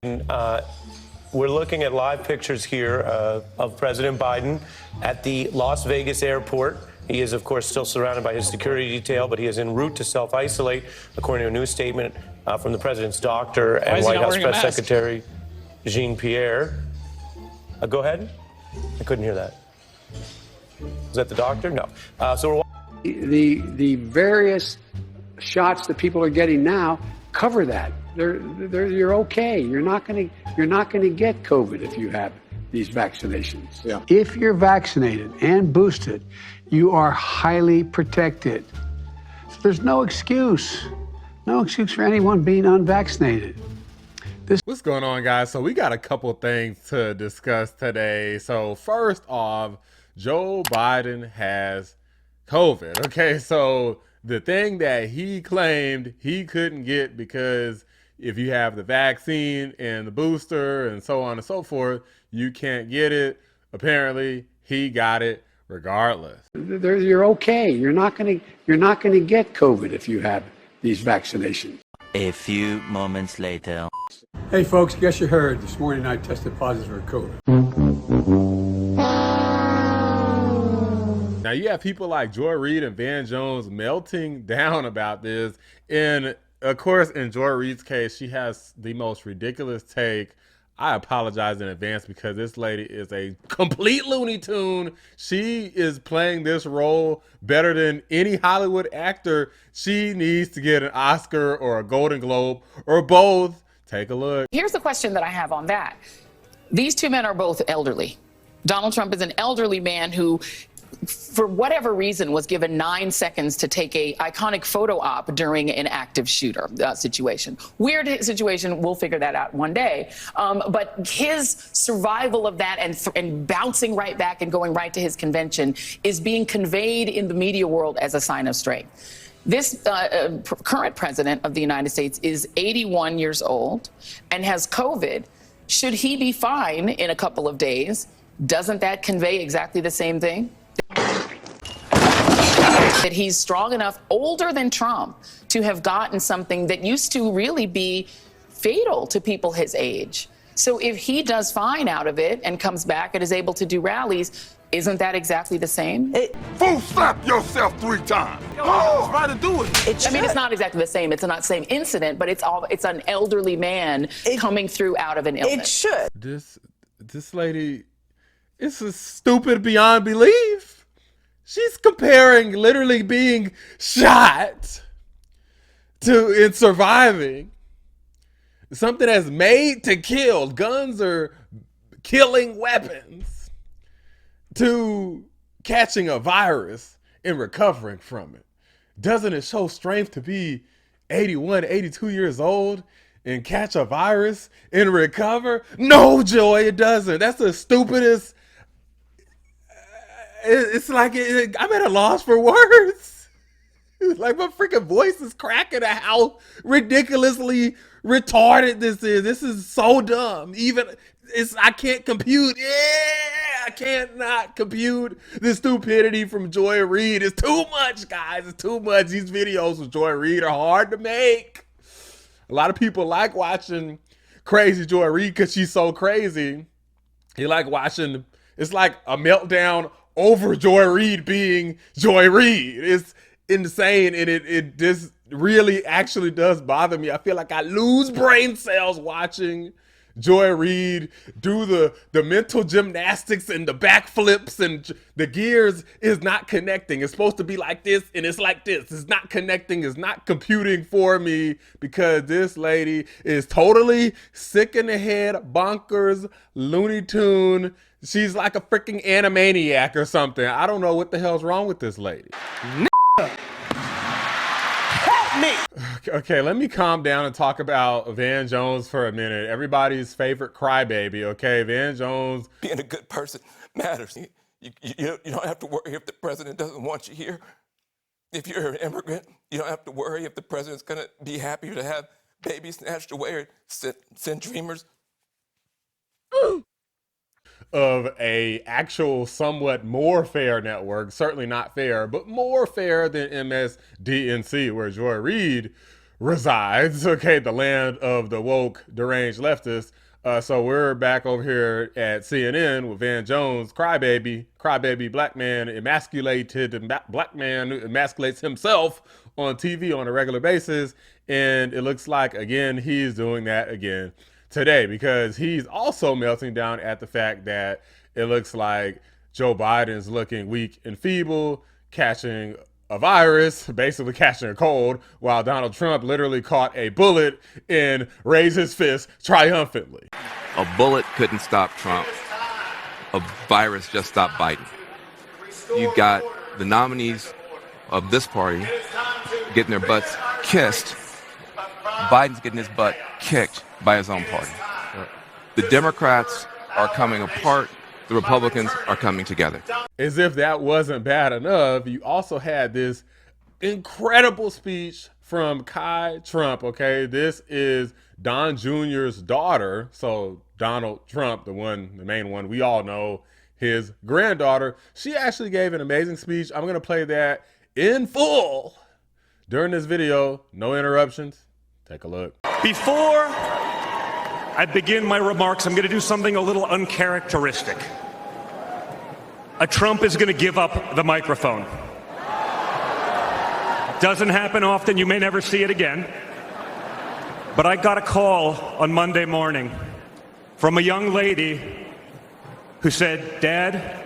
Uh, we're looking at live pictures here of President Biden at the Las Vegas airport. He is, of course, still surrounded by his security detail, but he is en route to self-isolate, according to a new statement from the president's doctor and White House Press Secretary Jean-Pierre. Go ahead. I couldn't hear that. Was that the doctor? No. So we're the various shots that people are getting now cover that. You're okay. You're not going to get COVID if you have these vaccinations. Yeah. If you're vaccinated and boosted, you are highly protected. So there's no excuse for anyone being unvaccinated. What's going on, guys? So we got a couple things to discuss today. So first off, Joe Biden has COVID. Okay, so the thing that he claimed he couldn't get because if you have the vaccine and the booster and so on and so forth, you can't get it. Apparently, he got it regardless. You're okay. You're not going to get COVID if you have these vaccinations. A few moments later. Hey folks, guess you heard this morning I tested positive for COVID. Now you have people like Joy Reid and Van Jones melting down about this. And of course, in Joy Reid's case, she has the most ridiculous take. I apologize in advance because this lady is a complete Looney Tune. She is playing this role better than any Hollywood actor. She needs to get an Oscar or a Golden Globe or both. Take a look. Here's the question that I have on that. These two men are both elderly. Donald Trump is an elderly man who, for whatever reason, was given 9 seconds to take a iconic photo op during an active shooter situation. Weird situation. We'll figure that out one day. But his survival of that and bouncing right back and going right to his convention is being conveyed in the media world as a sign of strength. This current president of the United States is 81 years old and has COVID. Should he be fine in a couple of days? Doesn't that convey exactly the same thing? That he's strong enough, older than Trump, to have gotten something that used to really be fatal to people his age. So if he does fine out of it and comes back and is able to do rallies, isn't that exactly the same? Fool, slap yourself 3 times. Oh, try to do it. I mean, it's not exactly the same. It's not the same incident, but it's an elderly man coming through out of an illness. It should. This lady is stupid beyond belief. She's comparing literally being shot in surviving. Something that's made to kill. Guns are killing weapons. To catching a virus and recovering from it. Doesn't it show strength to be 81, 82 years old and catch a virus and recover? No, Joy, it doesn't. That's the stupidest. It's like I'm at a loss for words. It's like my freaking voice is cracking at how ridiculously retarded this is. This is so dumb. I can't compute. I can't not compute the stupidity from Joy Reid. It's too much, guys. It's too much. These videos with Joy Reid are hard to make. A lot of people like watching crazy Joy Reid because she's so crazy. You like watching, it's like a meltdown over Joy Reid being Joy Reid. It's insane, and it just really actually does bother me. I feel like I lose brain cells watching Joy Reid do the mental gymnastics and the backflips, and the gears is not connecting. It's supposed to be like this, and it's like this. It's not connecting. It's not computing for me because this lady is totally sick in the head, bonkers, Looney Tune. She's like a freaking animaniac or something. I don't know what the hell's wrong with this lady. Okay, let me calm down and talk about Van Jones for a minute. Everybody's favorite crybaby, okay? Van Jones. Being a good person matters. You don't have to worry if the president doesn't want you here. If you're an immigrant, you don't have to worry if the president's going to be happy to have babies snatched away or send dreamers. Of a actual somewhat more fair network, certainly not fair, but more fair than MSDNC, where Joy Reid resides, okay, the land of the woke, deranged leftists. So we're back over here at CNN with Van Jones, crybaby black man, emasculated black man who emasculates himself on TV on a regular basis. And it looks like, again, he's doing that again today because he's also melting down at the fact that it looks like Joe Biden's looking weak and feeble, catching a virus, basically catching a cold, while Donald Trump literally caught a bullet and raised his fist triumphantly. A bullet couldn't stop Trump. A virus just stopped Biden. You've got the nominees of this party getting their butts kissed. Biden's getting his butt kicked by his own party. The Democrats are coming apart. The Republicans are coming together. As if that wasn't bad enough, you also had this incredible speech from Kai Trump, okay? This is Don Jr.'s daughter. So Donald Trump, the main one we all know, his granddaughter. She actually gave an amazing speech. I'm going to play that in full during this video. No interruptions. Take a look. Before I begin my remarks, I'm going to do something a little uncharacteristic. A Trump is going to give up the microphone. Doesn't happen often. You may never see it again. But I got a call on Monday morning from a young lady who said, "Dad,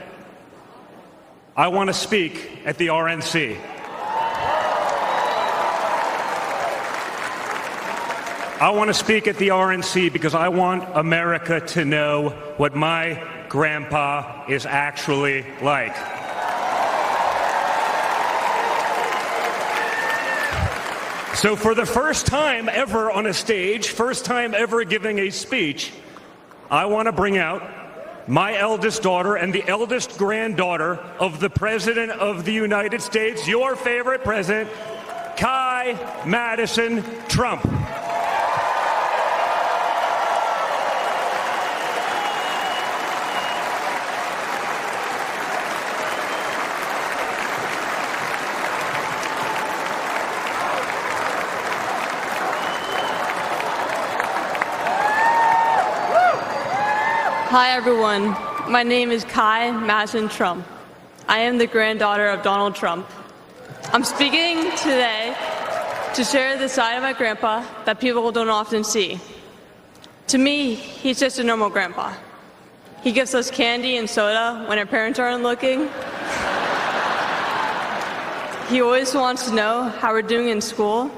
I want to speak at the RNC." I want to speak at the RNC because I want America to know what my grandpa is actually like. So for the first time ever on a stage, first time ever giving a speech, I want to bring out my eldest daughter and the eldest granddaughter of the President of the United States, your favorite president, Kai Madison Trump. Hi everyone, my name is Kai Madison Trump. I am the granddaughter of Donald Trump. I'm speaking today to share the side of my grandpa that people don't often see. To me, he's just a normal grandpa. He gives us candy and soda when our parents aren't looking. He always wants to know how we're doing in school.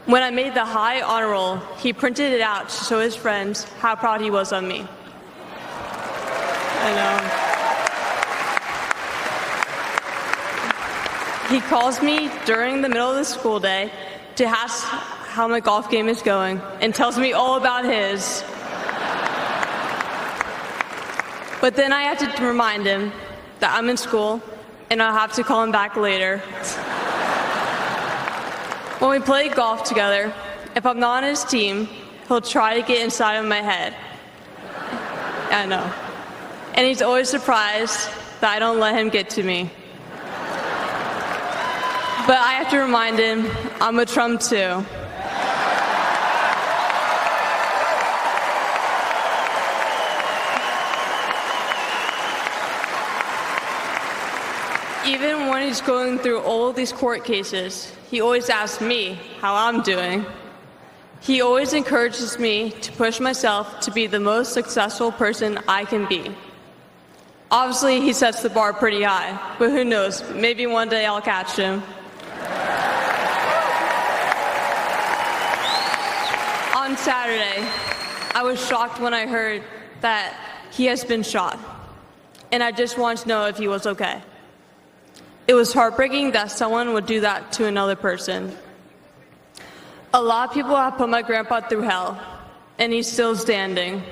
When I made the high honor roll, he printed it out to show his friends how proud he was of me. I know. He calls me during the middle of the school day to ask how my golf game is going and tells me all about his. But then I have to remind him that I'm in school and I'll have to call him back later. When we play golf together, if I'm not on his team, he'll try to get inside of my head. I know. And he's always surprised that I don't let him get to me. But I have to remind him, I'm a Trump too. Even when he's going through all of these court cases, he always asks me how I'm doing. He always encourages me to push myself to be the most successful person I can be. Obviously, he sets the bar pretty high, but who knows, maybe one day I'll catch him. On Saturday, I was shocked when I heard that he has been shot, and I just wanted to know if he was okay. It was heartbreaking that someone would do that to another person. A lot of people have put my grandpa through hell, and he's still standing.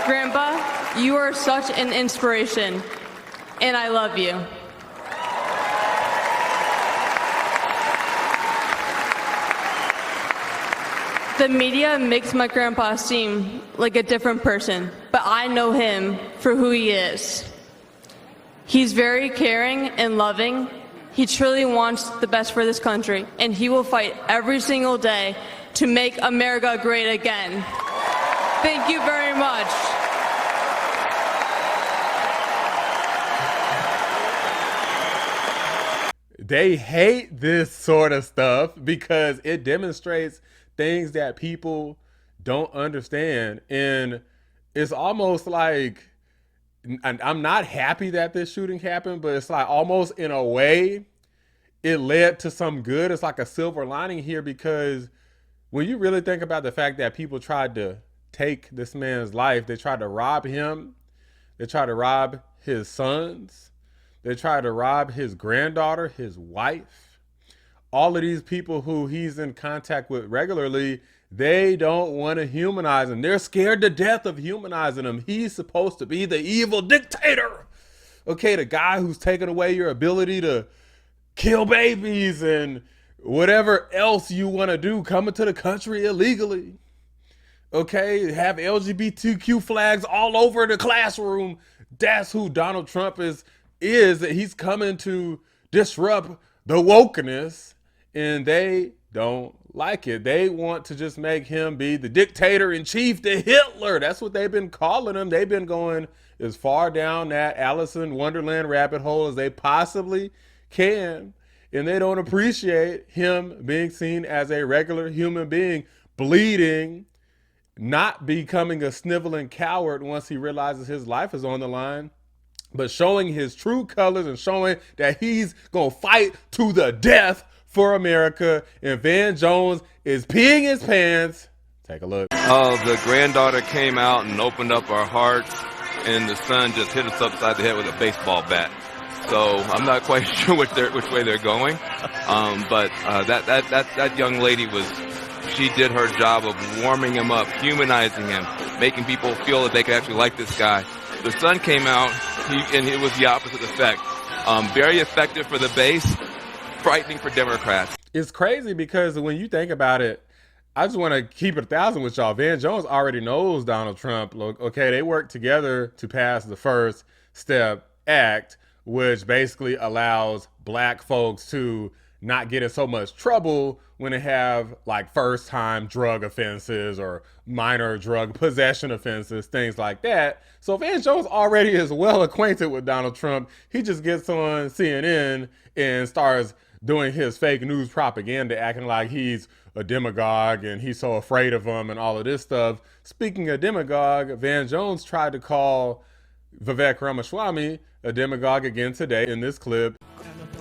Grandpa, you are such an inspiration, and I love you. The media makes my grandpa seem like a different person, but I know him for who he is. He's very caring and loving. He truly wants the best for this country, and he will fight every single day to make America great again. Thank you very much. They hate this sort of stuff because it demonstrates things that people don't understand. And it's almost like, and I'm not happy that this shooting happened, but it's like almost in a way it led to some good. It's like a silver lining here, because when you really think about the fact that people tried to take this man's life, they tried to rob him, they tried to rob his sons, they tried to rob his granddaughter, his wife. All of these people who he's in contact with regularly, they don't want to humanize him. They're scared to death of humanizing him. He's supposed to be the evil dictator. Okay, the guy who's taking away your ability to kill babies and whatever else you want to do, coming to the country illegally. Okay, have LGBTQ flags all over the classroom. That's who Donald Trump is. He's coming to disrupt the wokeness, and they don't like it. They want to just make him be the dictator in chief, the Hitler. That's what they've been calling him. They've been going as far down that Alice in Wonderland rabbit hole as they possibly can. And they don't appreciate him being seen as a regular human being, bleeding, not becoming a sniveling coward once he realizes his life is on the line, but showing his true colors and showing that he's going to fight to the death for America. And Van Jones is peeing his pants. Take a look. Oh, the granddaughter came out and opened up our hearts, and the son just hit us upside the head with a baseball bat. So I'm not quite sure which way they're going. But that young lady she did her job of warming him up, humanizing him, making people feel that they could actually like this guy. The son came out, and it was the opposite effect. Very effective for the base, frightening for Democrats. It's crazy because when you think about it, I just want to keep it 1,000 with y'all. Van Jones already knows Donald Trump. Look, okay, they worked together to pass the First Step Act, which basically allows black folks to not get in so much trouble when they have like first-time drug offenses or minor drug possession offenses, things like that. So Van Jones already is well acquainted with Donald Trump. He just gets on CNN and starts doing his fake news propaganda, acting like he's a demagogue and he's so afraid of him and all of this stuff. Speaking of demagogue, Van Jones tried to call Vivek Ramaswamy a demagogue again today in this clip.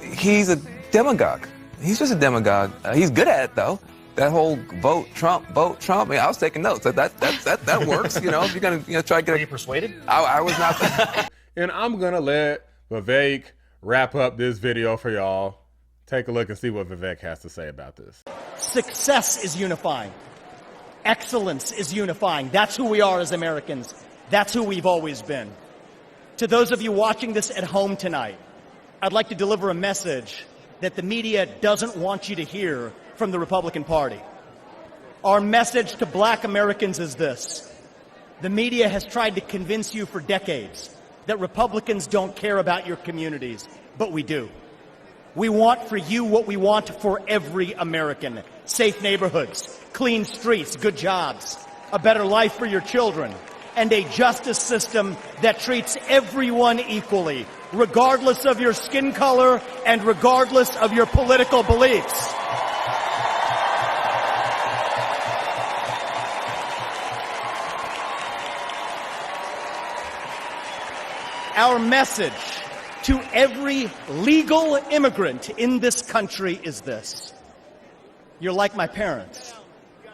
He's a demagogue. He's just a demagogue. He's good at it, though. That whole vote Trump. I mean, I was taking notes. That works. You know, if you're gonna try to get. Were you persuaded? I was not. And I'm gonna let Vivek wrap up this video for y'all. Take a look and see what Vivek has to say about this. Success is unifying. Excellence is unifying. That's who we are as Americans. That's who we've always been. To those of you watching this at home tonight, I'd like to deliver a message that the media doesn't want you to hear from the Republican Party. Our message to black Americans is this. The media has tried to convince you for decades that Republicans don't care about your communities, but we do. We want for you what we want for every American. Safe neighborhoods, clean streets, good jobs, a better life for your children, and a justice system that treats everyone equally, regardless of your skin color and regardless of your political beliefs. Our message to every legal immigrant in this country is this. You're like my parents.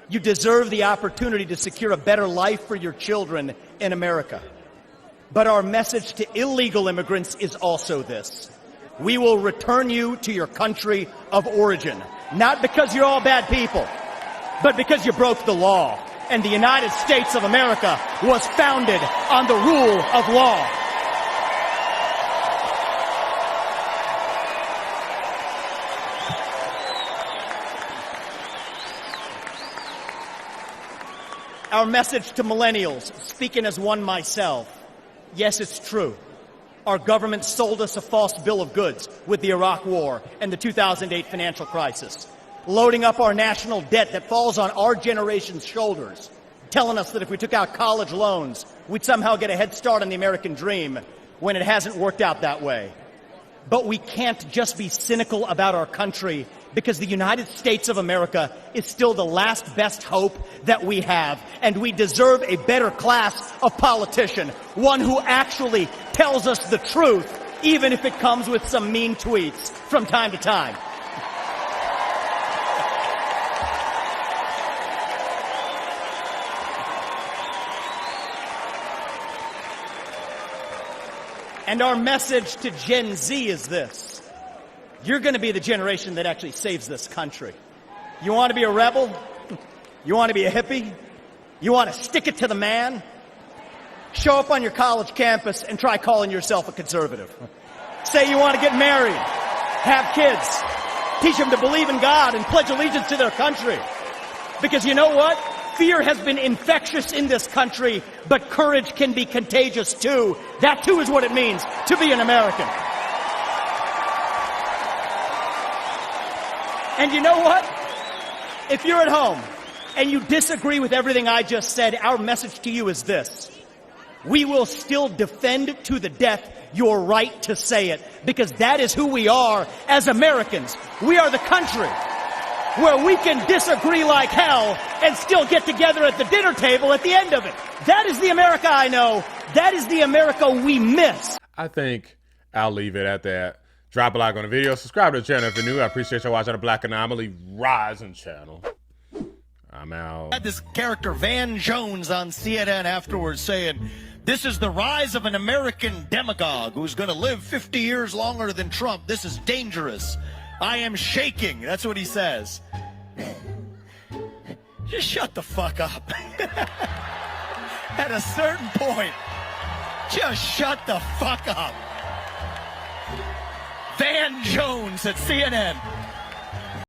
You deserve the opportunity to secure a better life for your children in America. But our message to illegal immigrants is also this. We will return you to your country of origin, not because you're all bad people, but because you broke the law. And the United States of America was founded on the rule of law. Our message to millennials, speaking as one myself, yes, it's true. Our government sold us a false bill of goods with the Iraq War and the 2008 financial crisis, loading up our national debt that falls on our generation's shoulders, telling us that if we took out college loans, we'd somehow get a head start on the American dream, when it hasn't worked out that way. But we can't just be cynical about our country, because the United States of America is still the last best hope that we have, and we deserve a better class of politician, one who actually tells us the truth, even if it comes with some mean tweets from time to time. And our message to Gen Z is this. You're going to be the generation that actually saves this country. You want to be a rebel? You want to be a hippie? You want to stick it to the man? Show up on your college campus and try calling yourself a conservative. Say you want to get married, have kids, teach them to believe in God and pledge allegiance to their country. Because you know what? Fear has been infectious in this country, but courage can be contagious too. That too is what it means to be an American. And you know what? If you're at home and you disagree with everything I just said, our message to you is this. We will still defend to the death your right to say it, because that is who we are as Americans. We are the country where we can disagree like hell and still get together at the dinner table at the end of it. That is the America I know. That is the America we miss. I think I'll leave it at that. Drop a like on the video. Subscribe to the channel if you're new. I appreciate y'all watching the Black Anomaly Rising channel. I'm out. Had this character Van Jones on CNN afterwards saying, this is the rise of an American demagogue who's going to live 50 years longer than Trump. This is dangerous. I am shaking. That's what he says. Just shut the fuck up. At a certain point, just shut the fuck up. Van Jones at CNN.